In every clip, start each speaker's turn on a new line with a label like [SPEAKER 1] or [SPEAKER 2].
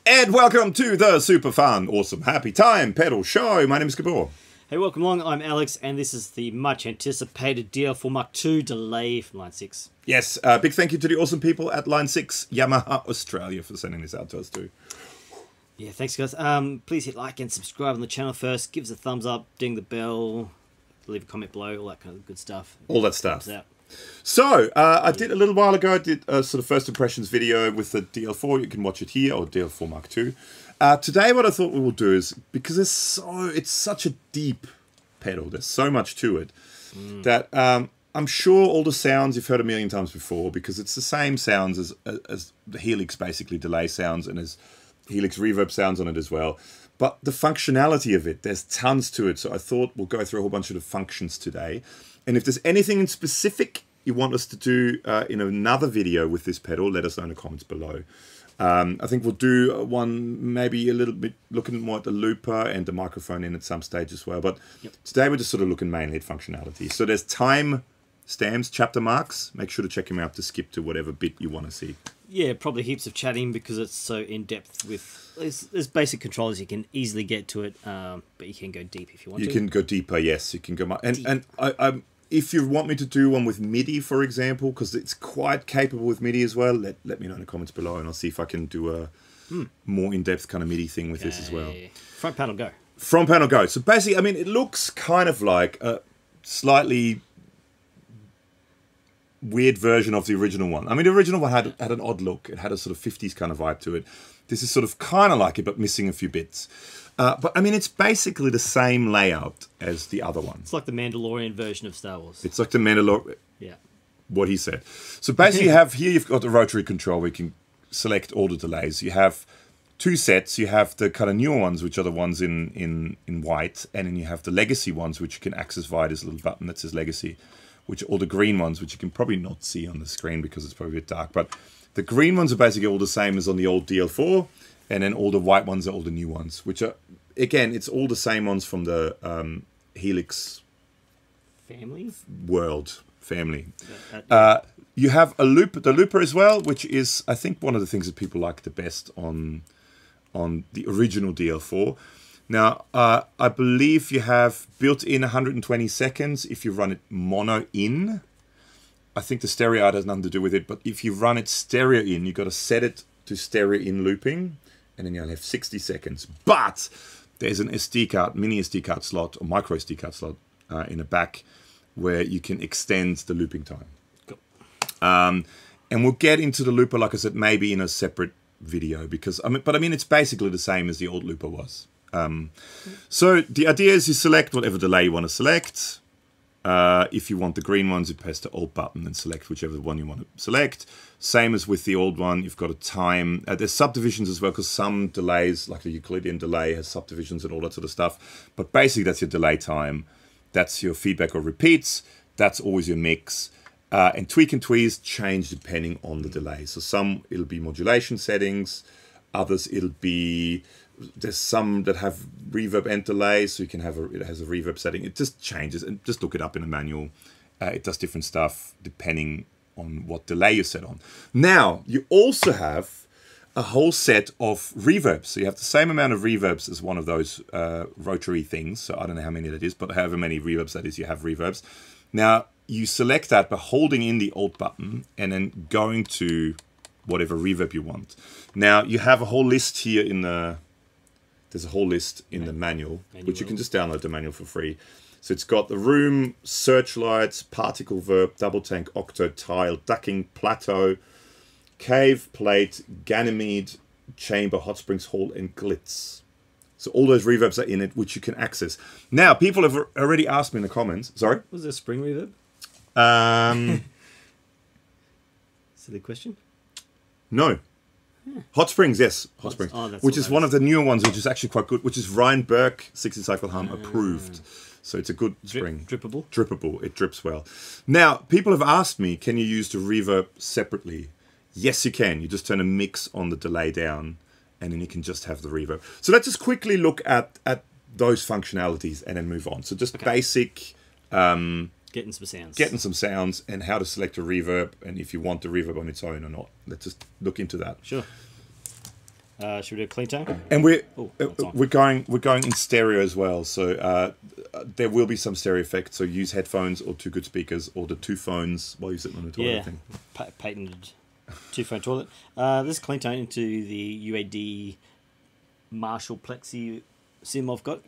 [SPEAKER 1] And welcome to the super fun, awesome, happy time pedal show. My name is Gabor.
[SPEAKER 2] Hey, welcome along. I'm Alex, and this is the much anticipated DL4 MkII delay from Line 6.
[SPEAKER 1] Yes, big thank you to the awesome people at Line 6 Yamaha Australia for sending this out to us too.
[SPEAKER 2] Yeah, thanks guys. Please hit like and subscribe on the channel first. Give us a thumbs up, ding the bell, leave a comment below, all that kind of good stuff.
[SPEAKER 1] All that stuff. So, I did a little while ago, I did a sort of first impressions video with the DL4. You can watch it here, or DL4 MkII. Today what I thought we will do is, because it's such a deep pedal, there's so much to it, that I'm sure all the sounds you've heard a million times before, because it's the same sounds as the Helix basically delay sounds, and as Helix reverb sounds on it as well. But the functionality of it, there's tons to it, so I thought we'll go through a whole bunch of the functions today. And if there's anything in specific you want us to do in another video with this pedal, let us know in the comments below. I think we'll do one maybe a little bit looking more at the looper and the microphone in at some stage as well. But today we're just sort of looking mainly at functionality. So there's time stamps, chapter marks. Make sure to check them out to skip to whatever bit you want to see. Yeah,
[SPEAKER 2] probably heaps of chatting because it's so in-depth with... There's basic controls, you can easily get to it, but you can go deep if you want to.
[SPEAKER 1] You can go deeper, yes. You can go... And if you want me to do one with MIDI, for example, because it's quite capable with MIDI as well, let me know in the comments below, and I'll see if I can do a more in-depth kind of MIDI thing with this as well.
[SPEAKER 2] Front panel go.
[SPEAKER 1] Front panel go. So basically, I mean, it looks kind of like a slightly weird version of the original one. I mean, the original one had an odd look. It had a sort of 50s kind of vibe to it. This is sort of kind of like it, but missing a few bits. But, I mean, it's basically the same layout as the other one.
[SPEAKER 2] It's like the Mandalorian version of Star Wars.
[SPEAKER 1] It's like the Mandalorian...
[SPEAKER 2] Yeah. What
[SPEAKER 1] he said. So basically, you've got the rotary control where you can select all the delays. You have two sets. You have the kind of newer ones, which are the ones in white. And then you have the legacy ones, which you can access via this little button that says legacy. Which are all the green ones, which you can probably not see on the screen because it's probably a bit dark. But the green ones are basically all the same as on the old DL4. And then all the white ones are all the new ones, which are, again, it's all the same ones from the Helix
[SPEAKER 2] family.
[SPEAKER 1] You have the looper as well, which is, I think, one of the things that people like the best on the original DL4. Now, I believe you have built-in 120 seconds if you run it mono in. I think the stereo out has nothing to do with it, but if you run it stereo in, you've got to set it to stereo in looping, and then you'll have 60 seconds. But there's an SD card, mini SD card slot, or micro SD card slot in the back where you can extend the looping time.
[SPEAKER 2] Cool.
[SPEAKER 1] And we'll get into the looper, like I said, maybe in a separate video, because I mean, it's basically the same as the old looper was. So the idea is you select whatever delay you want to select. If you want the green ones, you press the Alt button and select whichever one you want to select. Same as with the old one, you've got a time. There's subdivisions as well, because some delays, like the Euclidean delay, has subdivisions and all that sort of stuff. But basically, that's your delay time. That's your feedback or repeats. That's always your mix. And tweak and tweeze change depending on the delay. So some, it'll be modulation settings. Others, it'll be... There's some that have reverb and delay, so you can have it has a reverb setting. It just changes, and just look it up in the manual. It does different stuff depending on what delay you set on. Now, you also have a whole set of reverbs. So you have the same amount of reverbs as one of those rotary things. So I don't know how many that is, but however many reverbs that is, you have reverbs. Now, you select that by holding in the Alt button and then going to whatever reverb you want. Now, you have a whole list here in the... There's a whole list in the manual, which you can just download the manual for free. So it's got the room, searchlights, particle verb, double tank, octo, tile, ducking, plateau, cave, plate, Ganymede, chamber, hot springs, hall, and glitz. So all those reverbs are in it, which you can access. Now, people have already asked me in the comments. Sorry?
[SPEAKER 2] Was there spring reverb? Silly question.
[SPEAKER 1] No. Hot Springs, yes, Hot Springs, which is one of the newer ones, which is actually quite good, which is Ryan Burke 60 cycle hum approved. So it's a good spring.
[SPEAKER 2] Drippable?
[SPEAKER 1] Drippable, it drips well. Now, people have asked me, can you use the reverb separately? Yes, you can. You just turn a mix on the delay down, and then you can just have the reverb. So let's just quickly look at those functionalities and then move on. So just basic...
[SPEAKER 2] Getting some sounds.
[SPEAKER 1] Getting some sounds, and how to select a reverb, and if you want the reverb on its own or not. Let's just look into that.
[SPEAKER 2] Sure. Should we do a clean tone?
[SPEAKER 1] And we're going in stereo as well. So there will be some stereo effects. So use headphones or two good speakers or the two phones while you're sitting on the toilet.
[SPEAKER 2] Yeah,
[SPEAKER 1] I think.
[SPEAKER 2] Patented two-phone toilet. This is clean tone into the UAD Marshall Plexi sim I've got.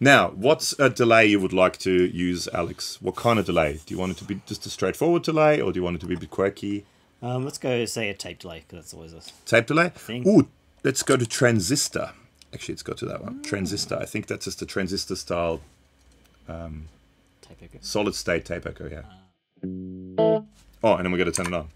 [SPEAKER 1] Now, what's a delay you would like to use, Alex? What kind of delay? Do you want it to be just a straightforward delay, or do you want it to be a bit quirky?
[SPEAKER 2] Let's go say a tape delay, because that's always a
[SPEAKER 1] tape delay.
[SPEAKER 2] thing.
[SPEAKER 1] Ooh, let's go to transistor. Actually, let's go to that one. Transistor. I think that's just a transistor style
[SPEAKER 2] tape echo.
[SPEAKER 1] Solid state tape echo. Yeah. Oh, and then we got to turn it on.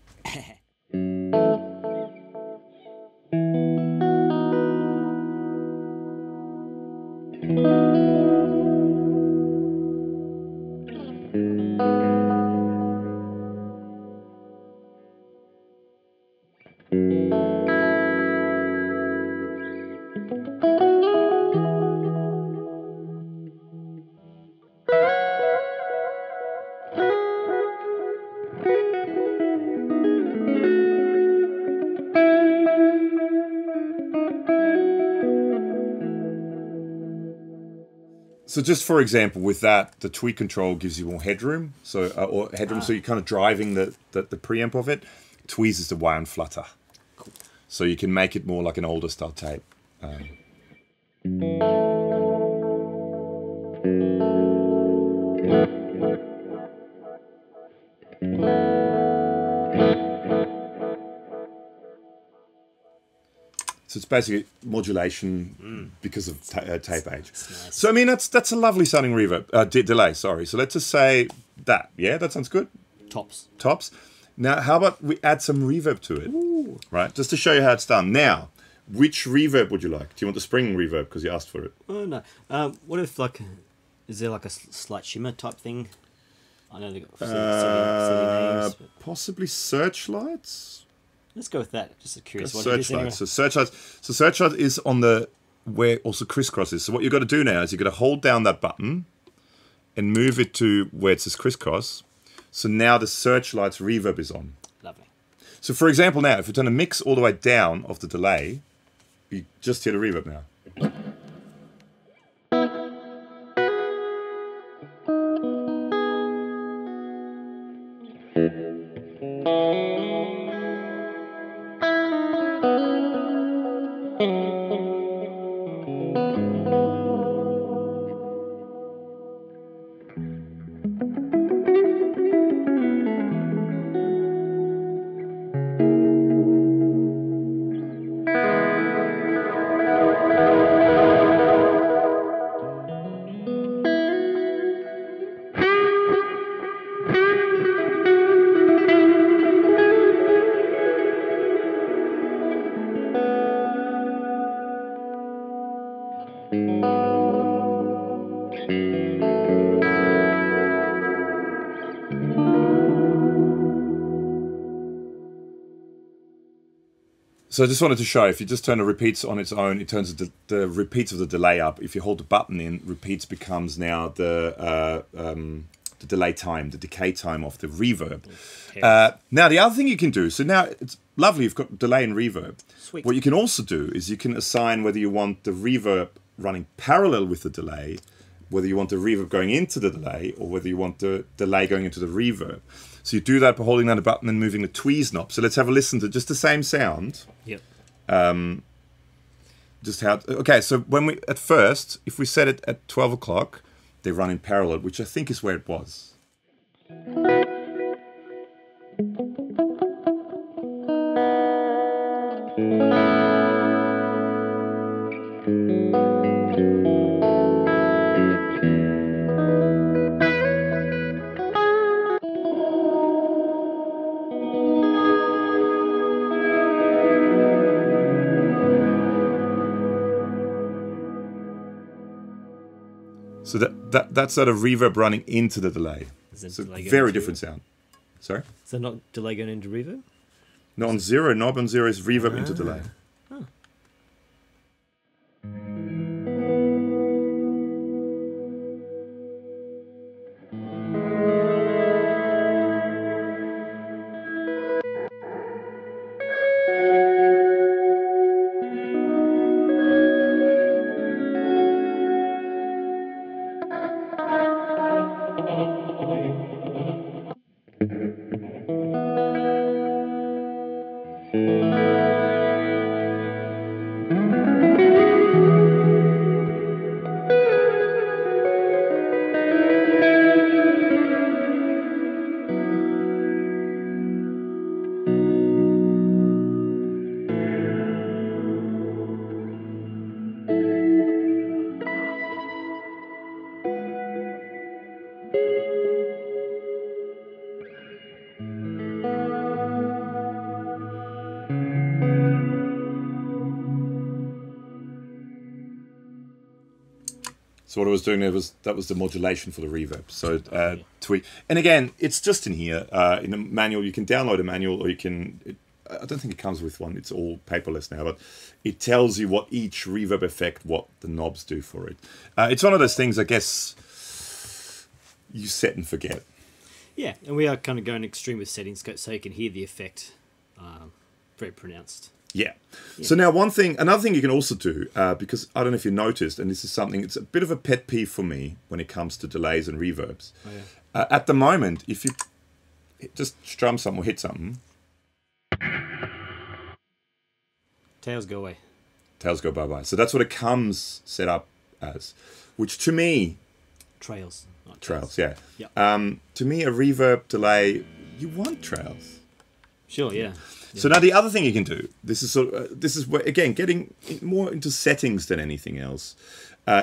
[SPEAKER 1] So just for example, with that, the tweak control gives you more headroom. So so you're kind of driving the preamp of it. Tweeze is the wire and flutter. Cool. So you can make it more like an older style tape. So it's basically modulation because of tape age. Nice. So I mean that's a lovely sounding reverb delay. Sorry. So let's just say that. Yeah, that sounds good. Tops. Now how about we add some reverb to it? Ooh. Right, just to show you how it's done. Now, which reverb would you like? Do you want the spring reverb because you asked for it?
[SPEAKER 2] Oh no. What if is there like a slight shimmer type thing? I know they got silly names. But...
[SPEAKER 1] possibly searchlights.
[SPEAKER 2] Let's go with that. Just curious.
[SPEAKER 1] Searchlights. So searchlight is on the where also crisscross is. So what you've got to do now is you've got to hold down that button and move it to where it says crisscross. So now the searchlight's reverb is on.
[SPEAKER 2] Lovely.
[SPEAKER 1] So for example, now if you turn the mix all the way down of the delay, you just hear the reverb now. So I just wanted to show, if you just turn the repeats on its own, it turns the repeats of the delay up. If you hold the button in, repeats becomes now the delay time, the decay time of the reverb. Now, the other thing you can do, so now it's lovely, you've got delay and reverb.
[SPEAKER 2] Sweet.
[SPEAKER 1] What you can also do is you can assign whether you want the reverb running parallel with the delay, whether you want the reverb going into the delay, or whether you want the delay going into the reverb. So you do that by holding down the button and moving the tweeze knob. So let's have a listen to just the same sound.
[SPEAKER 2] Yep.
[SPEAKER 1] Just how... okay, so when we... at first, if we set it at 12 o'clock, they run in parallel, which I think is where it was. So that's sort of reverb running into the delay. It's a very different sound. Sorry?
[SPEAKER 2] Is that not delay going into reverb?
[SPEAKER 1] No, on zero, knob on zero is reverb into delay.
[SPEAKER 2] Oh.
[SPEAKER 1] So what I was doing there was that was the modulation for the reverb. So tweak, and again, it's just in here in the manual. You can download a manual, or you can. I don't think it comes with one. It's all paperless now, but it tells you what each reverb effect, what the knobs do for it. It's one of those things, I guess, you set and forget.
[SPEAKER 2] Yeah, and we are kind of going extreme with settings so you can hear the effect very pronounced.
[SPEAKER 1] Yeah. So now another thing you can also do, because I don't know if you noticed, and this is something, it's a bit of a pet peeve for me when it comes to delays and reverbs.
[SPEAKER 2] Oh, yeah.
[SPEAKER 1] At the moment, if you just strum something or hit something,
[SPEAKER 2] tails go away.
[SPEAKER 1] Tails go bye-bye. So that's what it comes set up as, which to me...
[SPEAKER 2] Trails. Not
[SPEAKER 1] trails, yeah.
[SPEAKER 2] Yep.
[SPEAKER 1] To me, a reverb delay, you want trails.
[SPEAKER 2] Sure, yeah.
[SPEAKER 1] So now the other thing you can do, this is where, again, getting more into settings than anything else.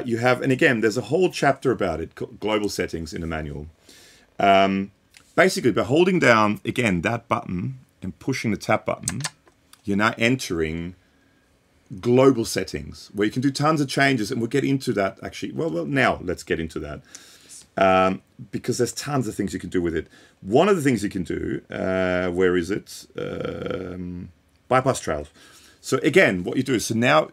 [SPEAKER 1] You have, and again, there's a whole chapter about it, global settings in the manual. Basically, by holding down, again, that button and pushing the tap button, you're now entering global settings where you can do tons of changes, and we'll get into that actually. Well, now let's get into that. Because there's tons of things you can do with it. One of the things you can do, where is it? Bypass trails. So again, what you do is, so now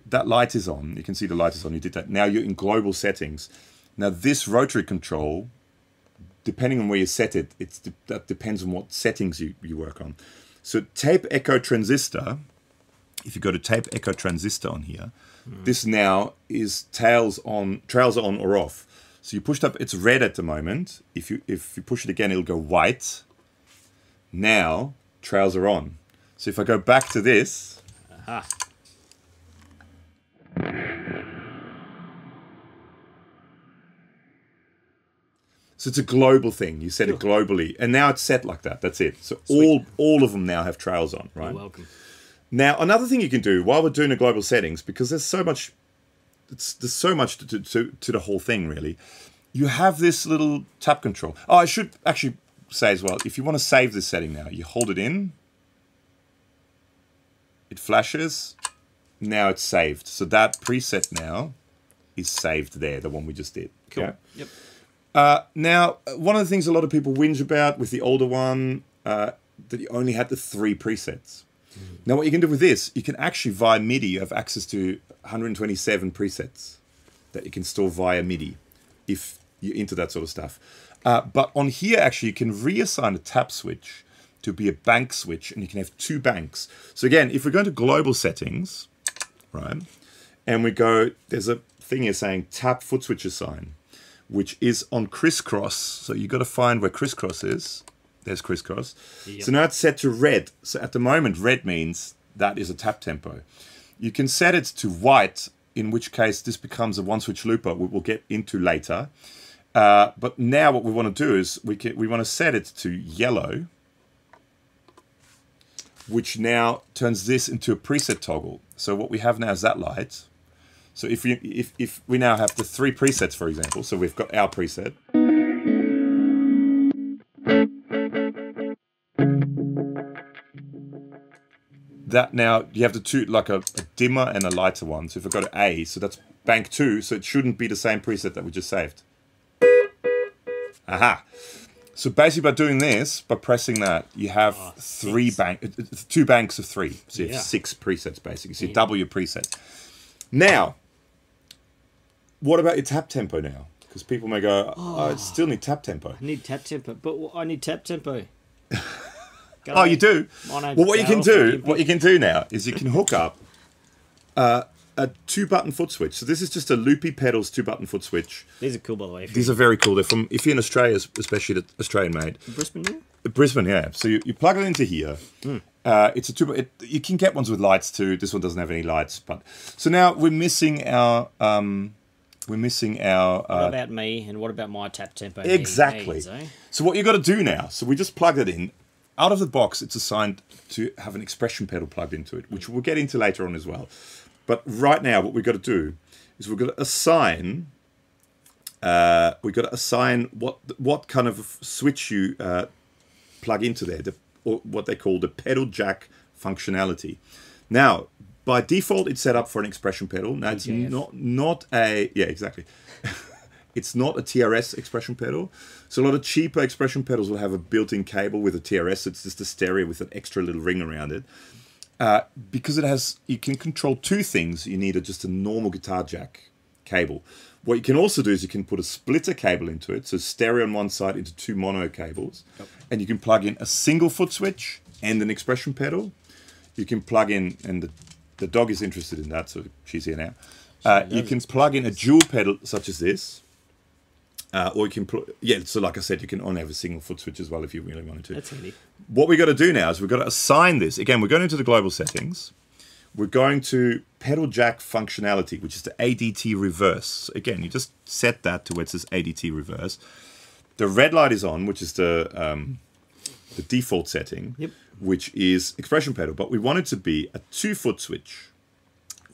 [SPEAKER 1] that light is on. You can see the light is on. You did that. Now you're in global settings. Now this rotary control, depending on where you set it, that depends on what settings you work on. So tape echo transistor, if you go to tape echo transistor on here, this now is trails on or off. So you pushed up, it's red at the moment. If you push it again, it'll go white. Now, trails are on. So if I go back to this.
[SPEAKER 2] Aha.
[SPEAKER 1] So it's a global thing. You set it globally. And now it's set like that. That's it. So all of them now have trails on, right?
[SPEAKER 2] You're welcome.
[SPEAKER 1] Now, another thing you can do while we're doing the global settings, because there's so much... There's so much to the whole thing, really. You have this little tap control. Oh, I should actually say as well, if you want to save this setting now, you hold it in. It flashes. Now it's saved. So that preset now is saved there, the one we just did.
[SPEAKER 2] Cool.
[SPEAKER 1] Okay?
[SPEAKER 2] Yep.
[SPEAKER 1] Now, one of the things a lot of people whinge about with the older one, that you only had the 3 presets. Now, what you can do with this, you can actually, via MIDI, have access to 127 presets that you can store via MIDI if you're into that sort of stuff. But on here, actually, you can reassign a tap switch to be a bank switch, and you can have 2 banks. So again, if we go to global settings, right, and we go, there's a thing here saying tap foot switch assign, which is on crisscross. So you've got to find where crisscross is. There's crisscross. Yep. So now it's set to red. So at the moment, red means that is a tap tempo. You can set it to white, in which case this becomes a one-switch looper, we will get into later. But now what we want to do is we want to set it to yellow, which now turns this into a preset toggle. So what we have now is that light. So if we now have the 3 presets, for example, so we've got our preset. That now, you have the 2, like a dimmer and a lighter one. So if I go to A, so that's bank 2, so it shouldn't be the same preset that we just saved. Aha. So basically by doing this, by pressing that, you have 2 banks of 3. So you have 6 presets basically. So you double your preset. Now, what about your tap tempo now? Because people may go, I still need tap tempo.
[SPEAKER 2] I need tap tempo, but I need tap tempo.
[SPEAKER 1] You do? Well, what you can do now is you can hook up a a 2-button foot switch. So this is just a loopy pedals 2-button foot switch.
[SPEAKER 2] These are cool, by the way.
[SPEAKER 1] These are very cool. They're from, if you're in Australia, especially the Australian made.
[SPEAKER 2] Brisbane?
[SPEAKER 1] Brisbane, yeah. So you plug it into here. It's a you can get ones with lights too. This one doesn't have any lights, but so now we're missing our
[SPEAKER 2] what about me, and what about my tap tempo?
[SPEAKER 1] Exactly.
[SPEAKER 2] Needs, eh?
[SPEAKER 1] So what you got to do now? So we just plug it in. Out of the box, it's assigned to have an expression pedal plugged into it, which we'll get into later on as well. But right now, what we've got to do is we've got to assign. What kind of switch you plug into there, or what they call the pedal jack functionality. Now, by default, it's set up for an expression pedal. Now, it's not a exactly. It's not a TRS expression pedal. So a lot of cheaper expression pedals will have a built-in cable with a TRS. It's just a stereo with an extra little ring around it. Because you can control two things. You need just a normal guitar jack cable. What you can also do is you can put a splitter cable into it, so stereo on one side into 2 mono cables, and you can plug in a single foot switch and an expression pedal. You can plug in, and the dog is interested in that, so she's here now. You can plug in a dual pedal such as this, or you can so like I said, you can only have a single foot switch as well if you really wanted to.
[SPEAKER 2] That's handy.
[SPEAKER 1] What we got to do now is we've got to assign this. Again, we're going into the global settings. We're going to pedal jack functionality, which is the ADT reverse. So again, you just set that to where it says ADT reverse. The red light is on, which is the default setting, which is expression pedal. But we want it to be a 2-foot switch,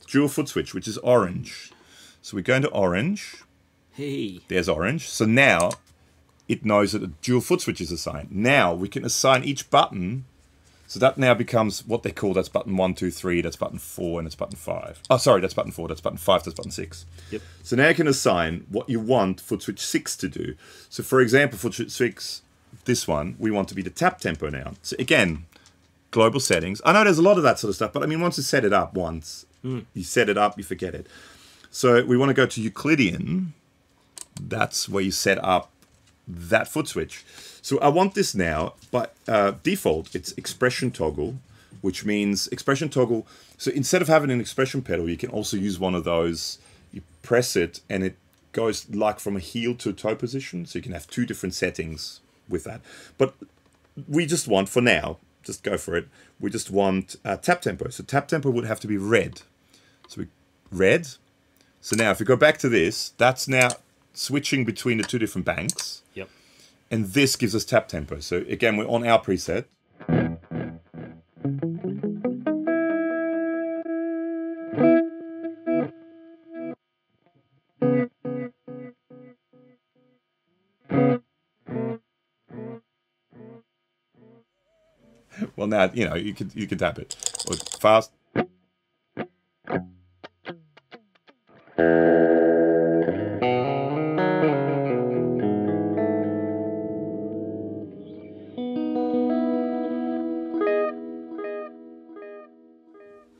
[SPEAKER 1] dual foot switch, which is orange. So we go into orange.
[SPEAKER 2] Hey.
[SPEAKER 1] There's orange. So now it knows that a dual foot switch is assigned. Now we can assign each button. So that now becomes what they call, that's button 1, 2, 3, that's button 4, and that's button 5. Oh, sorry, that's button 4, that's button 5, that's button 6.
[SPEAKER 2] Yep.
[SPEAKER 1] So now you can assign what you want foot switch 6 to do. So for example, foot switch 6, this one, we want to be the tap tempo now. So again, global settings. I know there's a lot of that sort of stuff, but I mean, once you set it up once, you set it up, you forget it. So we want to go to Euclidean. That's where you set up that foot switch. So I want this now, but default, it's expression toggle, which means expression toggle. So instead of having an expression pedal, you can also use one of those. You press it and it goes like from a heel to a toe position. So you can have 2 different settings with that. But we just want, for now, just go for it. We just want tap tempo. So tap tempo would have to be red. So red. So now if we go back to this, that's now switching between the 2 different banks.
[SPEAKER 2] Yep.
[SPEAKER 1] And this gives us tap tempo. So again, we're on our preset. Well, now, you know, you could tap it. Or fast.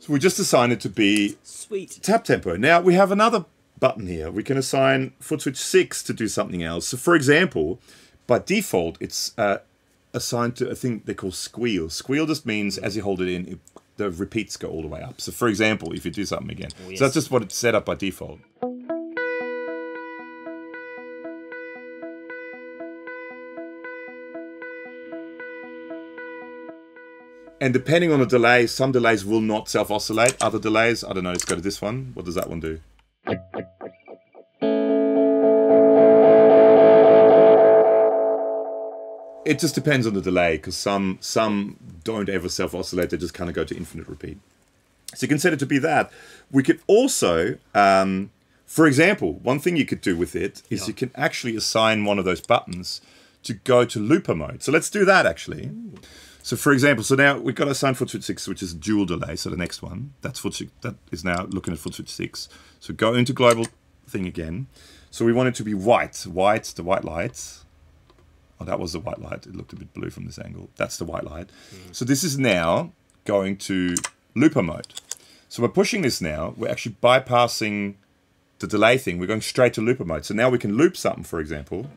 [SPEAKER 1] So we just assigned it to be
[SPEAKER 2] sweet
[SPEAKER 1] tap tempo. Now we have another button here. We can assign foot switch 6 to do something else. So for example, by default, it's assigned to a thing they call SQUEAL. SQUEAL just means as you hold it in, the repeats go all the way up. So for example, if you do something again. Oh, yes. So that's just what it's set up by default. And depending on the delay, some delays will not self-oscillate. Other delays, I don't know, let's go to this one. What does that one do? It just depends on the delay, because some don't ever self-oscillate. They just kind of go to infinite repeat. So you can set it to be that. We could also, for example, one thing you could do with it is you can actually assign one of those buttons to go to looper mode. So let's do that, actually. Ooh. So for example, so now we've got to assign foot switch 6, which is dual delay. So the next one, that is now looking at foot switch 6. So go into global thing again. So we want it to be white, the white light. Oh, that was the white light. It looked a bit blue from this angle. That's the white light. So this is now going to looper mode. So we're pushing this now. We're actually bypassing the delay thing. We're going straight to looper mode. So now we can loop something, for example.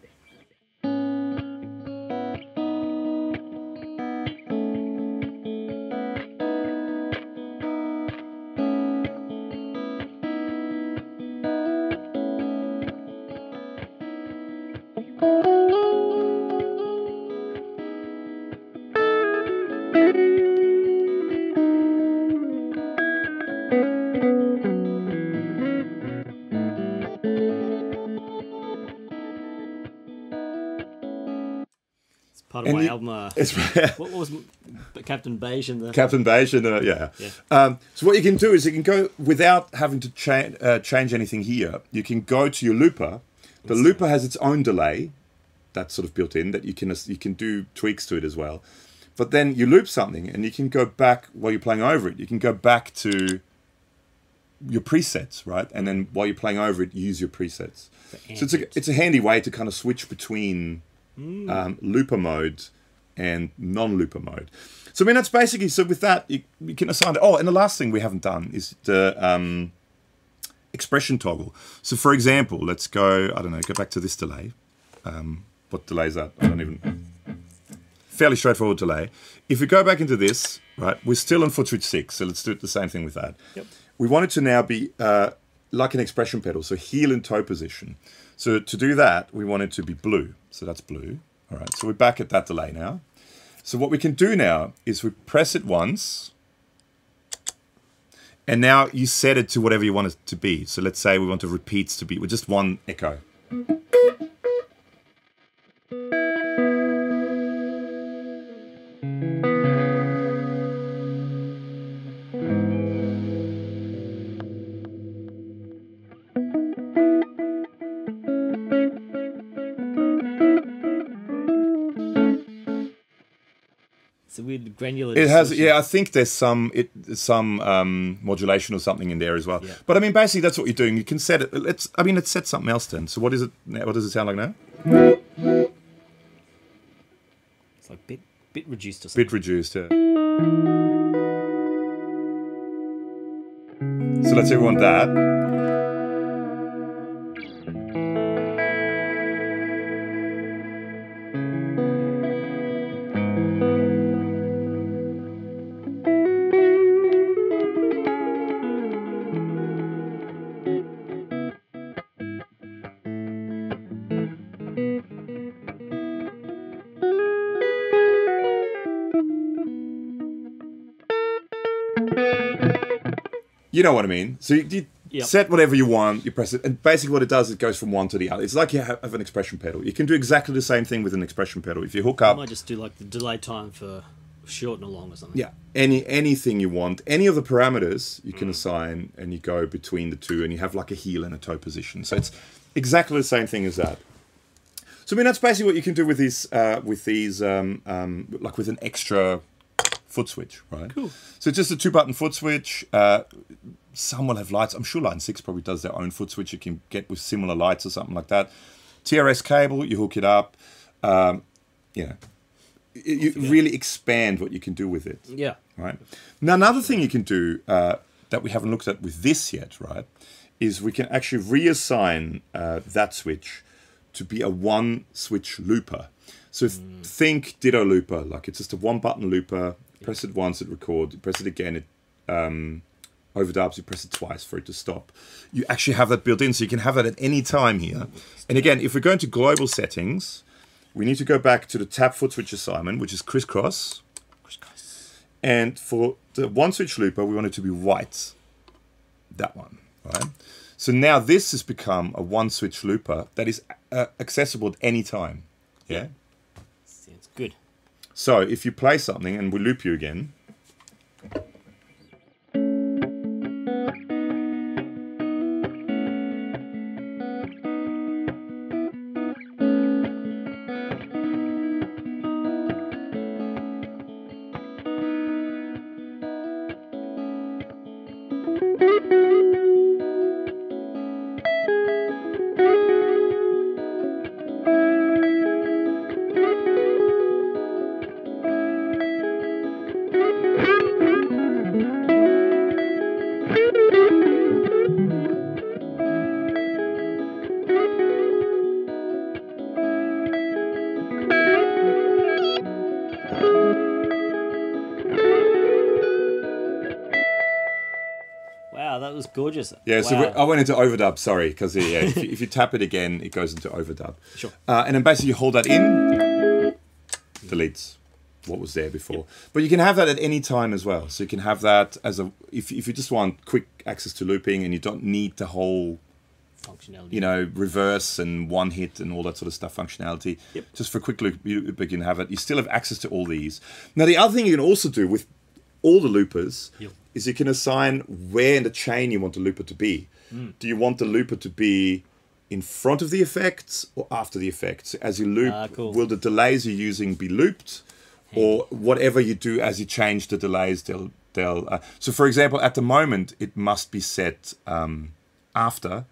[SPEAKER 2] Part of my album. What was Captain Beige and the
[SPEAKER 1] Captain Beige and yeah. So what you can do is you can go without having to change anything here. You can go to your looper. The looper has its own delay that's sort of built in that you can do tweaks to it as well. But then you loop something and you can go back while you're playing over it. You can go back to your presets, right? And then while you're playing over it, use your presets. So it's a handy way to kind of switch between looper mode and non-looper mode. So I mean that's basically, so with that you can assign. Oh, and the last thing we haven't done is the expression toggle. So for example, let's go, I don't know, go back to this delay. What delay is that? I don't even. Fairly straightforward delay. If we go back into this, right, we're still on Footswitch 6, so let's do the same thing with that.
[SPEAKER 2] Yep.
[SPEAKER 1] We want it to now be like an expression pedal, so heel and toe position. So to do that, we want it to be blue. So that's blue. All right, so we're back at that delay now. So what we can do now is we press it once, and now you set it to whatever you want it to be. So let's say we want the repeats to be with just one echo.
[SPEAKER 2] Weird granular.
[SPEAKER 1] It has, yeah. I think there's some modulation or something in there as well. Yeah. But I mean, basically, that's what you're doing. You can set it. Let's set something else then. So what is it? What does it sound like now?
[SPEAKER 2] It's like bit reduced or something.
[SPEAKER 1] Bit reduced, yeah. So let's say we want that. You know what I mean? So you set whatever you want, you press it, and basically what it does, it goes from one to the other. It's like you have an expression pedal. You can do exactly the same thing with an expression pedal. If you hook up...
[SPEAKER 2] I might just do like the delay time for short and a long or something.
[SPEAKER 1] Yeah, anything you want. Any of the parameters you can assign, and you go between the two, and you have like a heel and a toe position. So it's exactly the same thing as that. So I mean, that's basically what you can do with these, like with an extra foot switch, right?
[SPEAKER 2] Cool.
[SPEAKER 1] So it's just a 2-button foot switch. Some will have lights. I'm sure Line 6 probably does their own foot switch you can get with similar lights or something like that. TRS cable, you hook it up. You really expand what you can do with it.
[SPEAKER 2] Yeah.
[SPEAKER 1] Right. Now, another thing you can do that we haven't looked at with this yet, right, is we can actually reassign that switch to be a one-switch looper. So think Ditto looper, like it's just a 1-button looper. Press it once, it records. You press it again, it overdubs. You press it twice for it to stop. You actually have that built in, so you can have that at any time here. And again, if we're going to global settings, we need to go back to the tap foot switch assignment, which is crisscross. And for the one-switch looper, we want it to be white. That one, right? So now this has become a one-switch looper that is accessible at any time. Yeah?
[SPEAKER 2] Sounds good.
[SPEAKER 1] So if you play something and we loop you again.
[SPEAKER 2] Wow, that was gorgeous.
[SPEAKER 1] Yeah,
[SPEAKER 2] wow.
[SPEAKER 1] so I went into overdub, sorry, because if you tap it again, it goes into overdub.
[SPEAKER 2] Sure.
[SPEAKER 1] And then basically you hold that in, deletes what was there before. Yep. But you can have that at any time as well. So you can have that as a, if you just want quick access to looping and you don't need the whole
[SPEAKER 2] functionality.
[SPEAKER 1] You know, reverse and one hit and all that sort of stuff functionality.
[SPEAKER 2] Yep.
[SPEAKER 1] Just for a quick loop, you can have it. You still have access to all these. Now, the other thing you can also do with all the loopers is you can assign where in the chain you want the looper to be. Do you want the looper to be in front of the effects or after the effects? As you loop,
[SPEAKER 2] cool.
[SPEAKER 1] will the delays you're using be looped? Or whatever you do as you change the delays, they'll so for example, at the moment, it must be set after,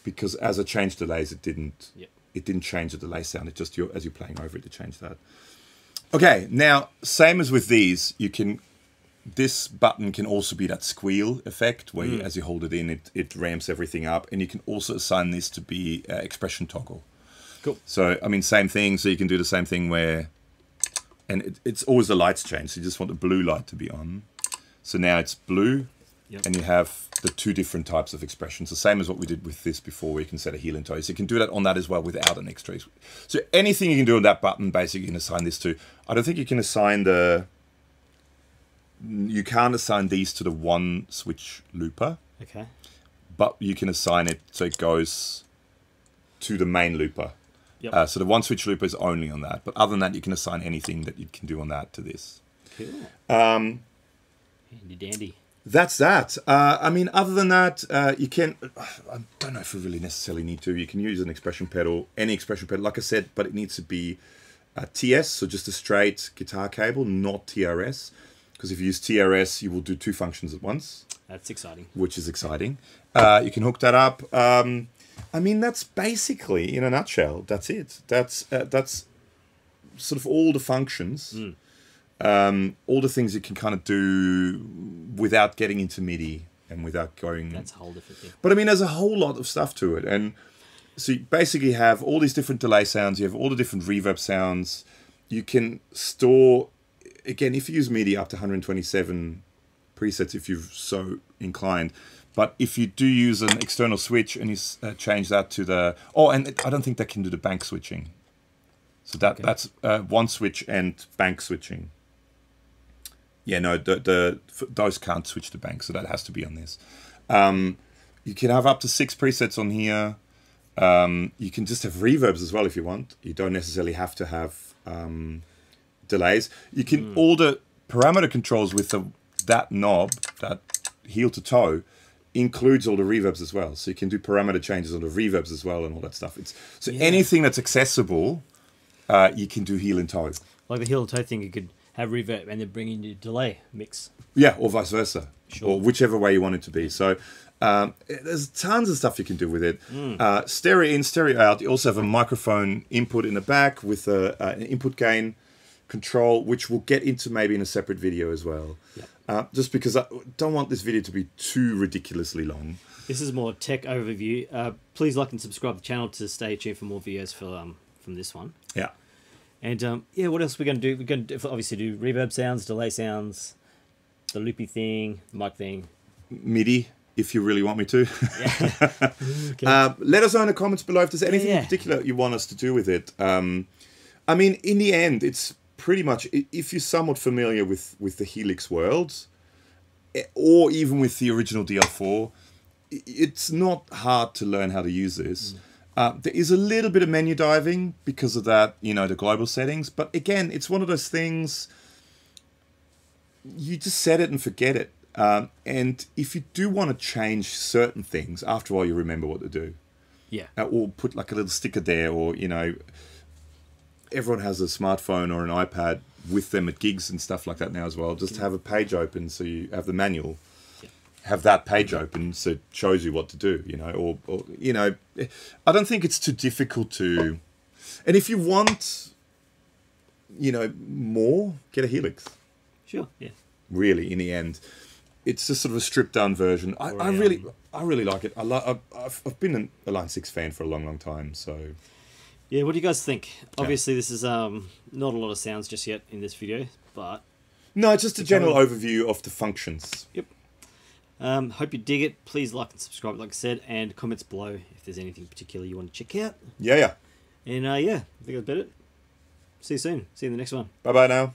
[SPEAKER 1] because as I changed delays, it didn't change the delay sound. It just, as you're playing over it, it changed that. Okay, now, same as with these, this button can also be that squeal effect, where as you hold it in, it ramps everything up. And you can also assign this to be expression toggle.
[SPEAKER 2] Cool.
[SPEAKER 1] So, I mean, same thing. So you can do the same thing where, and it's always the lights change. So you just want the blue light to be on. So now it's blue, and you have the two different types of expressions. The same as what we did with this before, where you can set a heel and toe. So you can do that on that as well without an extra. So anything you can do on that button, basically you can assign this to. I don't think you can assign you can't assign these to the one switch looper.
[SPEAKER 2] Okay.
[SPEAKER 1] But you can assign it so it goes to the main looper.
[SPEAKER 2] Yep.
[SPEAKER 1] So the one switch looper is only on that. But other than that, you can assign anything that you can do on that to this.
[SPEAKER 2] Cool. Handy dandy.
[SPEAKER 1] That's that. I mean, other than that, you can... I don't know if you really necessarily need to. You can use an expression pedal, any expression pedal, like I said, but it needs to be TS, so just a straight guitar cable, not TRS. Because if you use TRS, you will do two functions at once.
[SPEAKER 2] That's exciting.
[SPEAKER 1] Which is exciting. You can hook that up. I mean, that's basically, in a nutshell, that's it. That's sort of all the functions. All the things you can kind of do without getting into MIDI and without going...
[SPEAKER 2] That's a whole different thing.
[SPEAKER 1] But I mean, there's a whole lot of stuff to it. And so you basically have all these different delay sounds. You have all the different reverb sounds. You can store... Again, if you use MIDI, up to 127 presets if you're so inclined. But if you do use an external switch and you change that to the... Oh, and I don't think that can do the bank switching. So that's one switch and bank switching. Yeah, no, those can't switch to bank, so that has to be on this. You can have up to 6 presets on here. You can just have reverbs as well if you want. You don't necessarily have to have delays. You can all the parameter controls with that knob, that heel to toe, includes all the reverbs as well. So you can do parameter changes on the reverbs as well and all that stuff. Anything that's accessible, you can do heel and toe.
[SPEAKER 2] Like the heel and toe thing, you could have reverb and then bring in your delay mix.
[SPEAKER 1] Yeah, or vice versa.
[SPEAKER 2] Sure.
[SPEAKER 1] Or whichever way you want it to be. So there's tons of stuff you can do with it. Stereo in, stereo out. You also have a microphone input in the back with an input gain control, which we'll get into maybe in a separate video as well. Yep. Just because I don't want this video to be too ridiculously long.
[SPEAKER 2] This is more tech overview. Please like and subscribe to the channel to stay tuned for more videos from this one.
[SPEAKER 1] Yeah.
[SPEAKER 2] And yeah, what else are we going to do? We're going to obviously do reverb sounds, delay sounds, the loopy thing, the mic thing.
[SPEAKER 1] MIDI, if you really want me to.
[SPEAKER 2] Yeah. Okay.
[SPEAKER 1] Let us know in the comments below if there's anything in particular you want us to do with it. I mean, in the end, it's pretty much, if you're somewhat familiar with the Helix worlds, or even with the original DL4, it's not hard to learn how to use this. There is a little bit of menu diving because of that, the global settings. But again, it's one of those things, you just set it and forget it. And if you do want to change certain things, after a while you remember what to do.
[SPEAKER 2] Yeah.
[SPEAKER 1] Or put like a little sticker there, or, everyone has a smartphone or an iPad with them at gigs and stuff like that now as well. Just have a page open so you have the manual. Have that page open so it shows you what to do, or I don't think it's too difficult to... And if you want, more, get a Helix.
[SPEAKER 2] Sure, yeah.
[SPEAKER 1] Really, in the end. It's just sort of a stripped-down version. I really like it. I've been a Line 6 fan for a long, long time, so...
[SPEAKER 2] Yeah, what do you guys think? Obviously, this is not a lot of sounds just yet in this video, but...
[SPEAKER 1] No, it's just a general overview of the functions.
[SPEAKER 2] Yep. Hope you dig it. Please like and subscribe, like I said, and comments below if there's anything particular you want to check out.
[SPEAKER 1] Yeah.
[SPEAKER 2] And yeah, I think that's about it. See you soon. See you in the next one.
[SPEAKER 1] Bye-bye now.